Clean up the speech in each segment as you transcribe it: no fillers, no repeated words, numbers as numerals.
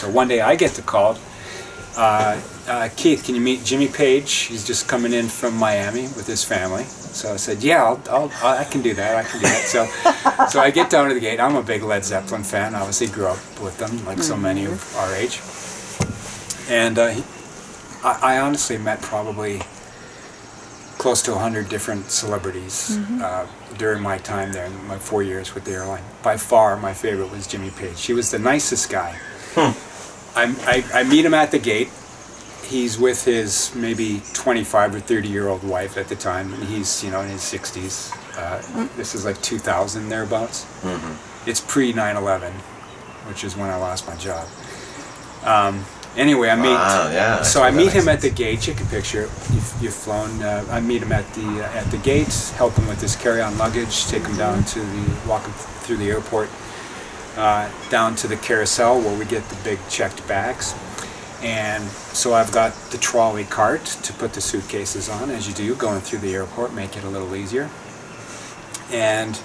So one day I get the call, Keith, can you meet Jimmy Page? He's just coming in from Miami with his family. So I said, yeah, I can do that. So I get down to the gate. I'm a big Led Zeppelin fan. Obviously grew up with them, like so many of our age. And I honestly met probably close to 100 different celebrities during my time there, in my 4 years with the airline. By far, my favorite was Jimmy Page. He was the nicest guy. I meet him at the gate. He's with his maybe 25 or 30-year-old wife at the time, and he's in his 60s. This is like 2000 thereabouts. It's pre 9/11, which is when I lost my job. Anyway, I meet him at the gate. You can picture it. You've flown. I meet him at the gate, help him with his carry-on luggage, take him down to walk him through the airport, down to the carousel where we get the big checked bags. And so I've got the trolley cart to put the suitcases on, as you do, going through the airport, make it a little easier. And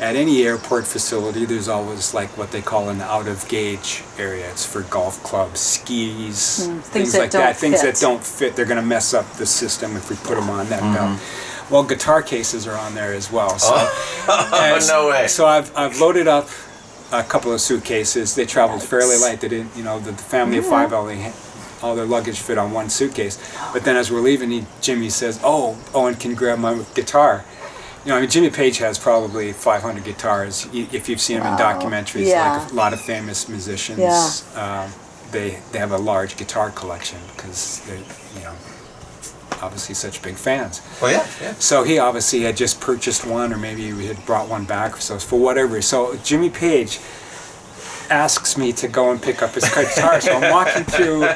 at any airport facility, there's always like what they call an out-of-gauge area. It's for golf clubs, skis, things like that. Things that don't fit. They're going to mess up the system if we put them on that belt. Well, guitar cases are on there as well. So, no way. So I've loaded up a couple of suitcases. They traveled fairly light. They didn't, the family of five, all their luggage fit on one suitcase. But then as we're leaving, Jimmy says, "Oh, Owen can grab my guitar." Jimmy Page has probably 500 guitars. If you've seen him in documentaries, like a lot of famous musicians, they have a large guitar collection because they're, obviously such big fans. Well, yeah. So he obviously had just purchased one, or maybe he had brought one back, so for whatever. So Jimmy Page asks me to go and pick up his guitar. So I'm walking through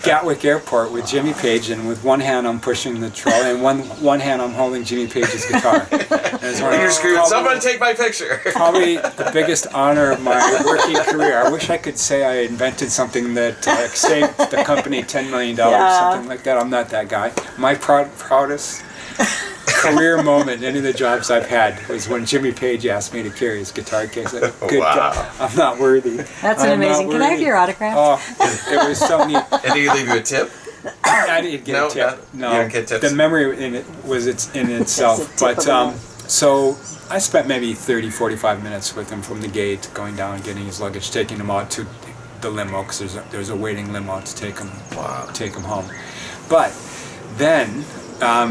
Gatwick Airport with Jimmy Page, and with one hand I'm pushing the trolley, and one hand I'm holding Jimmy Page's guitar. And you're screaming, "Someone take my picture!" Probably the biggest honor of my working career. I wish I could say I invented something that saved the company $10 million, something like that. I'm not that guy. My proudest career moment, any of the jobs I've had, was when Jimmy Page asked me to carry his guitar case. Like, good God, I'm not worthy. That's an amazing. Can I have your autograph? Oh, it was so neat. And did he leave you a tip? I didn't get a tip. No, you didn't get tips. The memory in it was in itself. But so I spent maybe 30, 45 minutes with him from the gate, going down and getting his luggage, taking him out to the limo, because there's a waiting limo to take him home. But then,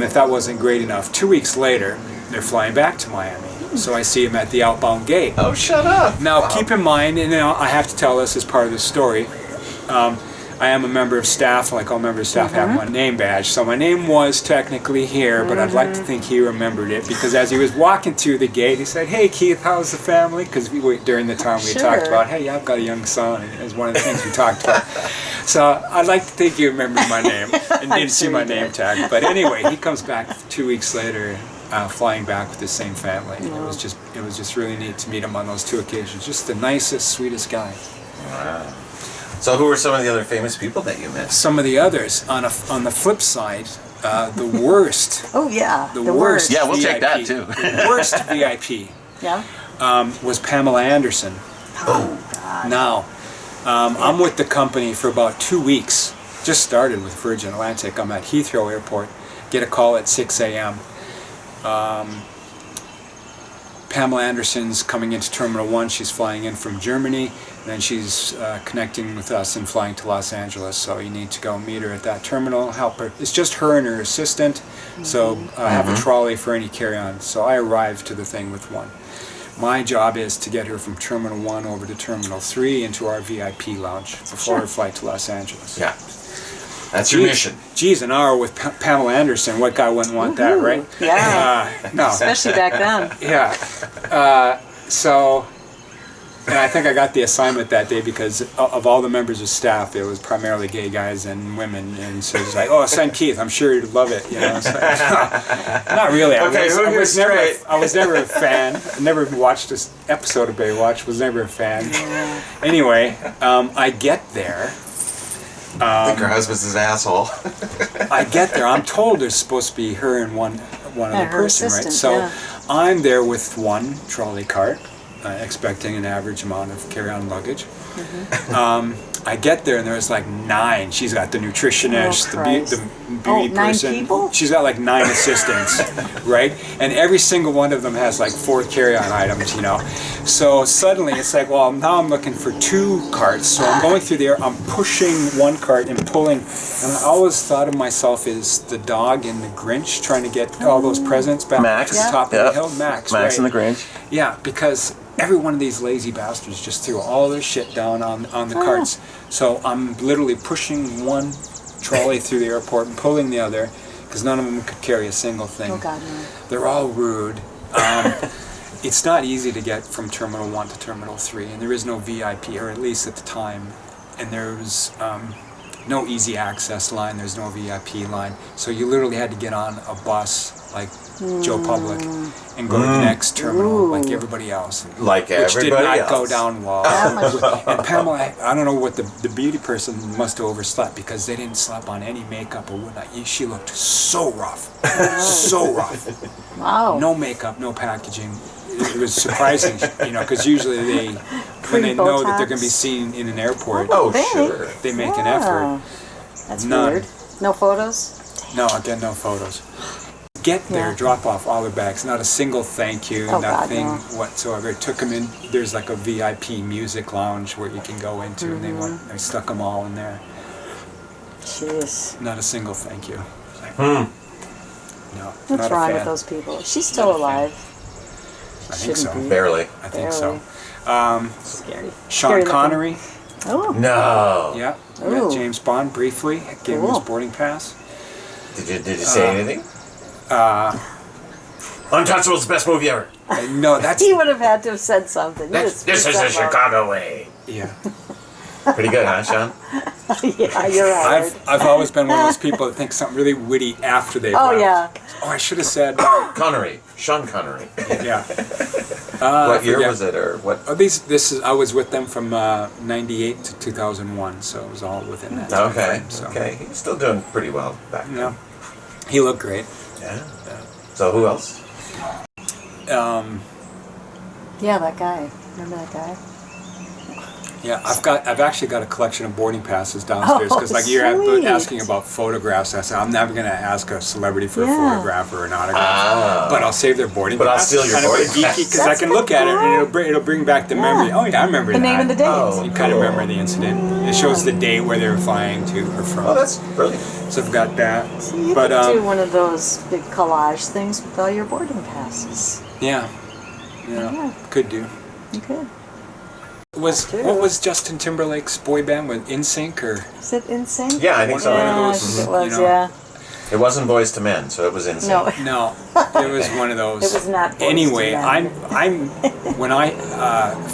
if that wasn't great enough, 2 weeks later, they're flying back to Miami. So I see him at the outbound gate. Oh, shut up. Now, keep in mind, and I have to tell this as part of the story, I am a member of staff, like all members of staff have one name badge. So my name was technically here, but I'd like to think he remembered it, because as he was walking through the gate, he said, "Hey, Keith, how's the family?" Because during the time we talked about, "Hey, I've got a young son," and it was one of the things we talked about. So I'd like to think he remembered my name and didn't see my name tag. But anyway, he comes back 2 weeks later, flying back with the same family. It was just really neat to meet him on those two occasions. Just the nicest, sweetest guy. Wow. So who were some of the other famous people that you met? Some of the others. On the flip side, the worst. Oh yeah, the worst. Yeah, we'll VIP, take that too. The worst VIP. Yeah. Was Pamela Anderson. Oh God. Now, I'm with the company for about 2 weeks. Just started with Virgin Atlantic. I'm at Heathrow Airport. Get a call at 6 a.m. Pamela Anderson's coming into Terminal 1. She's flying in from Germany. Then she's connecting with us and flying to Los Angeles. So you need to go meet her at that terminal, help her. It's just her and her assistant. So have a trolley for any carry-on. So I arrived to the thing with one. My job is to get her from Terminal 1 over to Terminal 3 into our VIP lounge before her flight to Los Angeles. Yeah. That's your mission. Geez, an hour with Pamela Anderson. What guy wouldn't want that, right? Yeah. No. Especially back then. Yeah. And I think I got the assignment that day because of all the members of staff, it was primarily gay guys and women. And so it's like, "Oh, send Keith. I'm sure he'd love it." It's like, not really. I was never a fan. I never watched this episode of Baywatch. Was never a fan. Anyway, I get there. I think her husband's his asshole. I get there. I'm told there's supposed to be her and one other person, right? So I'm there with one trolley cart, expecting an average amount of carry-on luggage. I get there and there's like 9. She's got the nutritionist, Oh, the beauty 9 person. people? She's got like 9 assistants, right? And every single one of them has like 4 carry-on items, you know. So suddenly it's like, well, now I'm looking for 2 carts. So I'm going through there, I'm pushing one cart and pulling. And I always thought of myself as the dog in the Grinch trying to get all those presents back Max. to the top of the hill. Max, Max right? and the Grinch. Yeah, because every one of these lazy bastards just threw all their shit down on the carts. So I'm literally pushing one trolley through the airport and pulling the other because none of them could carry a single thing. Oh, God, no. They're all rude. It's not easy to get from Terminal 1 to Terminal 3, and there is no VIP, or at least at the time. And there's no easy access line, there's no VIP line. So you literally had to get on a bus like Joe Public and go to the next terminal like everybody else. Like Which did everybody not go else. down well. And Pamela, I don't know what the beauty person must have overslept because they didn't slap on any makeup or whatnot. She looked so rough. So rough. Wow. No makeup, no packaging. It was surprising, you know, because usually when they know that they're going to be seen in an airport, Oh, Thanks. sure. they make an effort. That's None. weird. No photos? No, again, no photos. Get there, Yeah. drop off all their bags. Not a single thank you, Oh, God, nothing no. whatsoever. Took them in. There's like a VIP music lounge where you can go into, and they stuck them all in there. Jeez. Not a single thank you. Like, no, What's not a wrong fan. with those people? She's still Not a fan. alive. I think so. Shouldn't be. Barely. I think so. Scary. Sean Scary looking. Connery, Oh. No. yeah. Ooh. Met James Bond briefly. Gave him his Cool. boarding pass. Did you say anything? Untouchable's the best movie ever. No, that's He would have had to have said something. This is the Chicago way. yeah. Pretty good, huh, Sean? Yeah, you're right. I've always been one of those people that think something really witty after they've Oh, left. yeah. Oh, I should have said. Connery. Sean Connery. Yeah. What year forget. was it, or what? Oh, this is I was with them from '98 to 2001, so it was all within that time Okay. frame, so. Okay. He's still doing pretty well back then. Yeah. He looked great. Yeah. So who else? Yeah, that guy. Remember that guy? Yeah, I've actually got a collection of boarding passes downstairs because like you're sweet. asking about photographs. I said I'm never going to ask a celebrity for a Yeah. photograph or an autograph, but I'll save their boarding But I'll pass. steal your kind of boarding geeky pass. because I That's can look at it and it'll bring back the memory. Oh yeah, I remember The that. name and the date. Oh. You kind of remember the incident. It shows the date where they were flying to or from. Oh, that's brilliant. So I've got that. So you But could do one of those big collage things with all your boarding passes. yeah, Yeah. could do. You could. What was Justin Timberlake's boy band with NSYNC or? Is it insane? Yeah, I think so. One of Yeah, I those, think it you was, know. yeah. It wasn't Boys to Men, so it was insane. No. No, it was one of those. It was not Boyz II Anyway, Men. I'm when I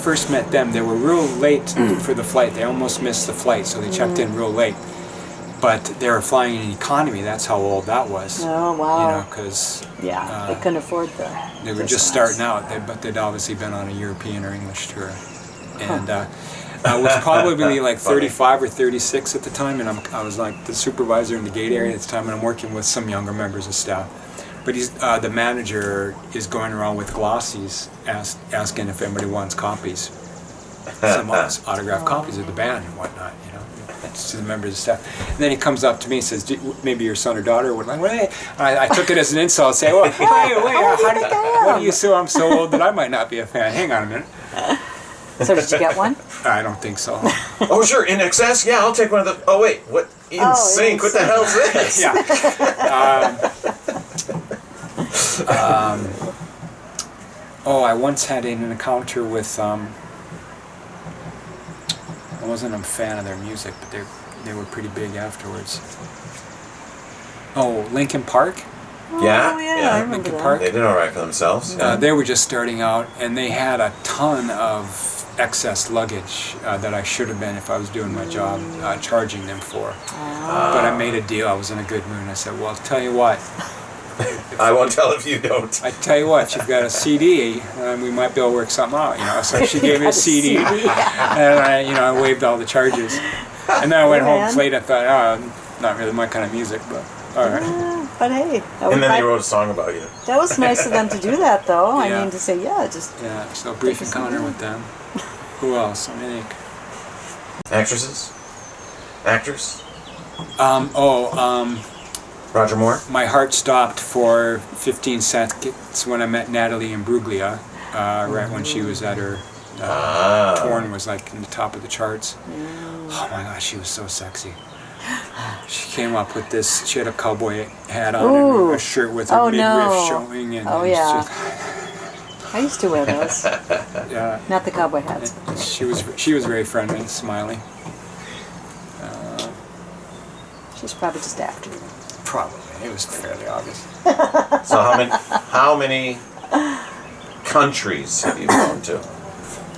first met them, they were real late for the flight. They almost missed the flight, so they checked in real late. But they were flying in economy. That's how old that was. Oh, wow. You know, because Yeah, they couldn't afford the. they were this just class. starting out. But they'd obviously been on a European or English tour, and. I was probably like 35 or 36 at the time, and I was like the supervisor in the gate area at the time, and I'm working with some younger members of staff. But the manager is going around with glossies, asking if anybody wants copies, some autographed copies of the band and whatnot, you know, to the members of staff. And then he comes up to me and says, maybe your son or daughter would like, well, I took it as an insult, say, well, wait, what do you so I'm so old that I might not be a fan? Hang on a minute. So did you get one? I don't think so. Oh, sure, In Excess? Yeah, I'll take one of the... Oh, wait, what? In Sync? What the hell's this? Yeah. I once had an encounter with. I wasn't a fan of their music, but they were pretty big afterwards. Oh, Linkin Park. Yeah? Oh, yeah, I remember Linkin that. Park. They did all right for themselves. Yeah. They were just starting out, and they had a ton of excess luggage that I should have been, if I was doing my job, charging them for. But I made a deal. I was in a good mood, and I said, well, I'll tell you what. I won't tell if you don't. I tell you what, you've got a CD, and we might be able to work something out, you know. So she gave me a CD, and I waived all the charges. And then I went home, played. I thought, not really my kind of music, but all right. But hey, And then they wrote a song about you. that was nice of them to do that, though. Yeah. I mean, to say, just Yeah. So brief encounter with them. Who else? I think Actresses? Actors? Roger Moore? My heart stopped for 15 seconds when I met Natalie Imbruglia, right when she was at her Torn was like in the top of the charts. Oh my gosh, she was so sexy. She came up with this. She had a cowboy hat on and a shirt with her midriff showing, and I used to wear those. Yeah, not the cowboy hats. She was very friendly, smiling. She's probably just after you. Probably, it was fairly obvious. So how many countries have you gone to?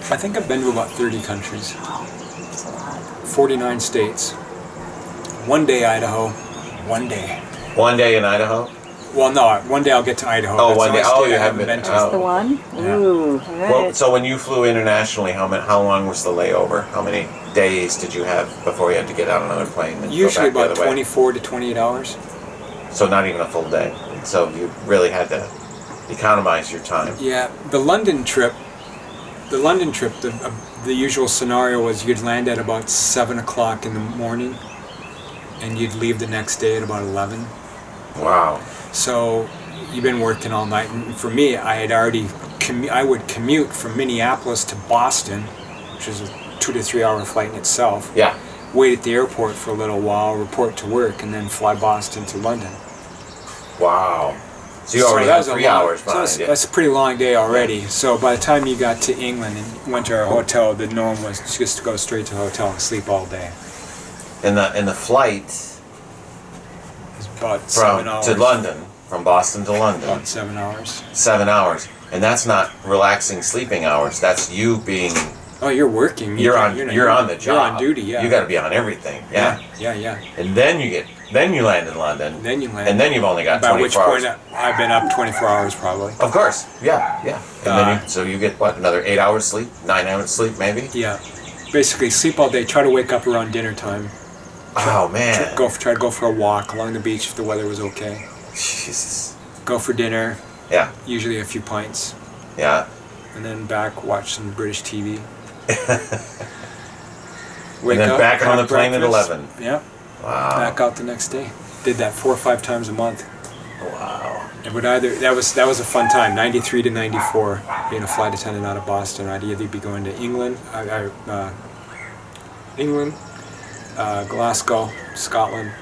I think I've been to about 30 countries. That's a lot. 49 states. One day Idaho. One day. One day in Idaho? Well, no. One day I'll get to Idaho. Oh, That's one day. the only Oh, state you I haven't been to. That's the one? Yeah. Ooh, all right. Well, so when you flew internationally, how long was the layover? How many days did you have before you had to get on another plane? And Usually go back about the other 24 to 28 hours. way? So not even a full day. So you really had to economize your time. Yeah, the London trip, the usual scenario was you'd land at about 7 o'clock in the morning, and you'd leave the next day at about 11. Wow. So you've been working all night. And for me, I had already I would commute from Minneapolis to Boston, which is a 2 to 3 hour flight in itself. Yeah. Wait at the airport for a little while, report to work, and then fly Boston to London. Wow. So you already had 3 hours behind you. That's a pretty long day already. So by the time you got to England and went to our hotel, the norm was just to go straight to the hotel and sleep all day. And the flight It was about 7 hours. to London, from Boston to London, About 7 hours. 7 hours. And that's not relaxing sleeping hours. That's you being. Oh, you're working. You're on the job. You're on duty. Yeah. You got to be on everything. Yeah. Yeah. And then you land in London. Then you land. And then you've only got By 24 which hours. point I've been up 24 hours probably. Of course. Yeah. And then so you get what, another 8 hours sleep, 9 hours sleep maybe. Yeah. Basically, sleep all day. Try to wake up around dinner time. Oh man. Try to go for a walk along the beach if the weather was okay. Jesus. Go for dinner. Yeah. Usually a few pints. Yeah. And then back, watch some British TV. And then back on the plane at breakfast. 11. Yeah. Wow. Back out the next day. Did that 4 or 5 times a month. Wow. It would that was a fun time. 93 to 94, being a flight attendant out of Boston. I'd either be going to England, Glasgow, Scotland,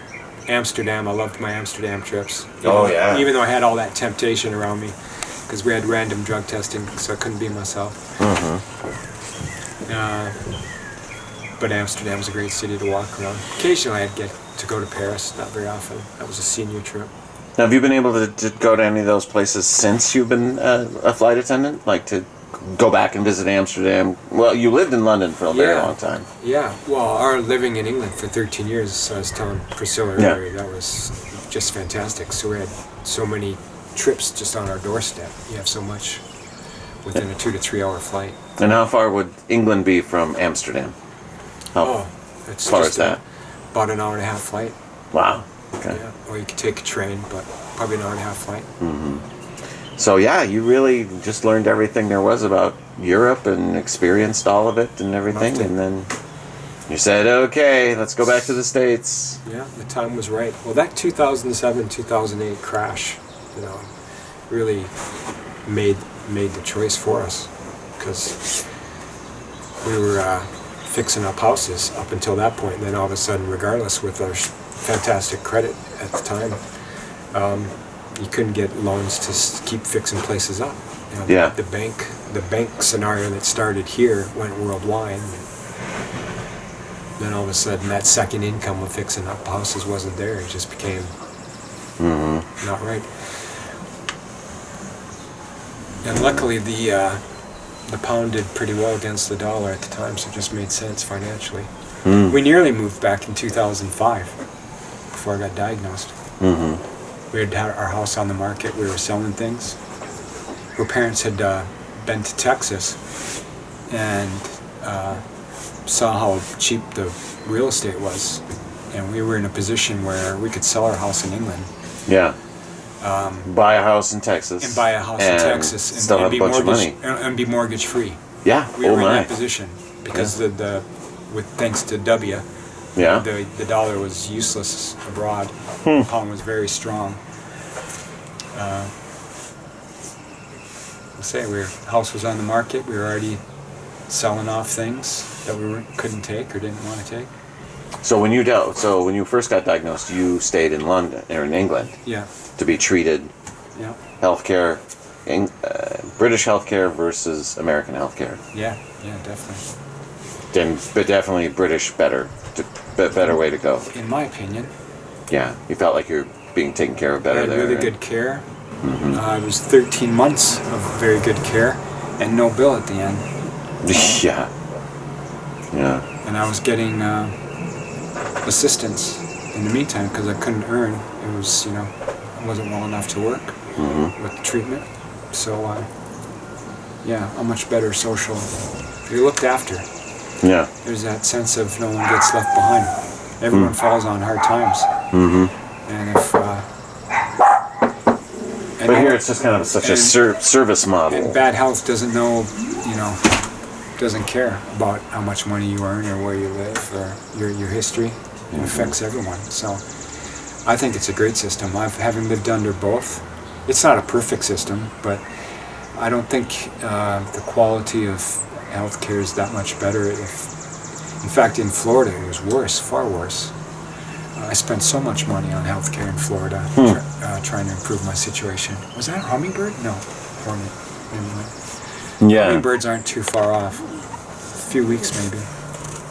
Amsterdam. I loved my Amsterdam trips. Even though I had all that temptation around me, because we had random drug testing, so I couldn't be myself. Mm-hmm. But Amsterdam was a great city to walk around. Occasionally I'd get to go to Paris, not very often. That was a senior trip. Now, have you been able to go to any of those places since you've been a flight attendant? Like to go back and visit Amsterdam? Well, you lived in London for a very long time. Yeah, well, our living in England for 13 years, so I was telling Priscilla earlier, that was just fantastic. So we had so many trips just on our doorstep. You have so much within a 2 to 3 hour flight. And how far would England be from Amsterdam? It's far just as that? about an hour and a half flight. Wow. Okay. Yeah, or you could take a train, but probably an hour and a half flight. Mm-hmm. So yeah, you really just learned everything there was about Europe and experienced all of it and everything, and then you said, "Okay, let's go back to the States." Yeah, the time was right. Well, that 2007-2008 crash, really made the choice for us, because we were fixing up houses up until that point, and then all of a sudden, regardless, with our fantastic credit at the time, you couldn't get loans to keep fixing places up. The bank scenario that started here went worldwide. And then all of a sudden, that second income of fixing up houses wasn't there. It just became not right. And luckily, the pound did pretty well against the dollar at the time, so it just made sense financially. We nearly moved back in 2005 before I got diagnosed. We had our house on the market. We were selling things. Her parents had been to Texas and saw how cheap the real estate was, and we were in a position where we could sell our house in England. Yeah. Buy a house in Texas. And buy a house in Texas and still have a bunch of money. And be mortgage free. Yeah. We were in that position because thanks to W, Yeah. The dollar was useless abroad. The pound was very strong. House was on the market. We were already selling off things that we couldn't take or didn't want to take. So when you first got diagnosed, you stayed in London or in England Yeah. to be treated. Yeah. Healthcare, British healthcare versus American healthcare. Yeah. Yeah. Definitely. But definitely British better way to go. In my opinion. Yeah, you felt like you're being taken care of I better had there. really right? good care. It was 13 months of very good care and no bill at the end. Yeah. Yeah. And I was getting assistance in the meantime because I couldn't earn. It was, I wasn't well enough to work with the treatment. So, yeah, a much better social. You're looked after. Yeah. There's that sense of no one gets left behind. Everyone falls on hard times. And if... But here it's just kind of such a service model. And bad health doesn't know, doesn't care about how much money you earn or where you live or your history. It affects everyone. So I think it's a great system. Having lived under both, it's not a perfect system, but I don't think the quality of healthcare is that much better. In fact, in Florida, it was worse, far worse. I spent so much money on healthcare in Florida trying to improve my situation. Was that a hummingbird? No, hornet. Anyway. Yeah. Hummingbirds aren't too far off. A few weeks maybe.